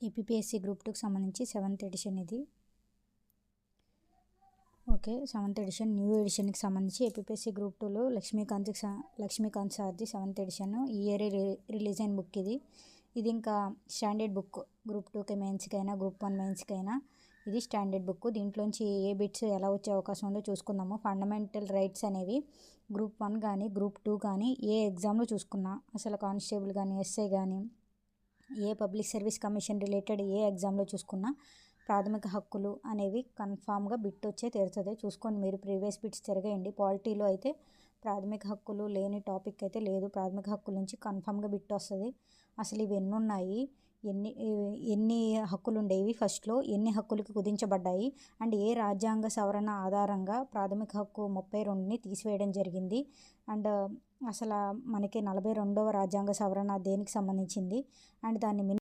APPSC group 2కి సంబంధించి 7th edition ఇది. ఓకే, 7th ఎడిషన్ న్యూ ఎడిషన్కి సంబంధించి ఏపీపీఎస్సీ గ్రూప్ 2లో లక్ష్మీకాంత్ సార్ది 7th ఎడిషన్. ఈ ఇయర్ రిలీజ్ అయిన బుక్ ఇది. ఇది ఇంకా స్టాండర్డ్ బుక్. గ్రూప్ 2కి మెయిన్స్కి అయినా గ్రూప్ 1 మెయిన్స్కి అయినా ఇది స్టాండర్డ్ బుక్. దీంట్లోంచి ఏ బిట్స్ ఎలా వచ్చే అవకాశం ఉందో చూసుకుందాము. ఫండమెంటల్ రైట్స్ అనేవి గ్రూప్ 1 కానీ గ్రూప్ 2 కానీ ఏ ఎగ్జామ్లో చూసుకున్నా, అసలు కానిస్టేబుల్ కానీ ఎస్ఐ కానీ ఏ పబ్లిక్ సర్వీస్ కమిషన్ రిలేటెడ్ ఏ ఎగ్జామ్లో చూసుకున్నా ప్రాథమిక హక్కులు అనేవి కన్ఫామ్గా బిట్ వచ్చే తీరుతుంది. చూసుకోండి, మీరు ప్రీవియస్ బిట్స్ తిరగేయండి. పాలిటీలో అయితే ప్రాథమిక హక్కులు లేని టాపిక్ అయితే లేదు. ప్రాథమిక హక్కుల నుంచి కన్ఫామ్గా బిట్ వస్తుంది. అసలు ఇవి ఎన్ని ఉన్నాయి, ఎన్ని హక్కులు ఉండేవి, ఫస్ట్లో ఎన్ని హక్కులకి కుదించబడ్డాయి, అండ్ ఏ రాజ్యాంగ సవరణ ఆధారంగా ప్రాథమిక హక్కు 32ని తీసివేయడం జరిగింది, అండ్ అసలు మనకి 42వ రాజ్యాంగ సవరణ దేనికి సంబంధించింది, అండ్ దాన్ని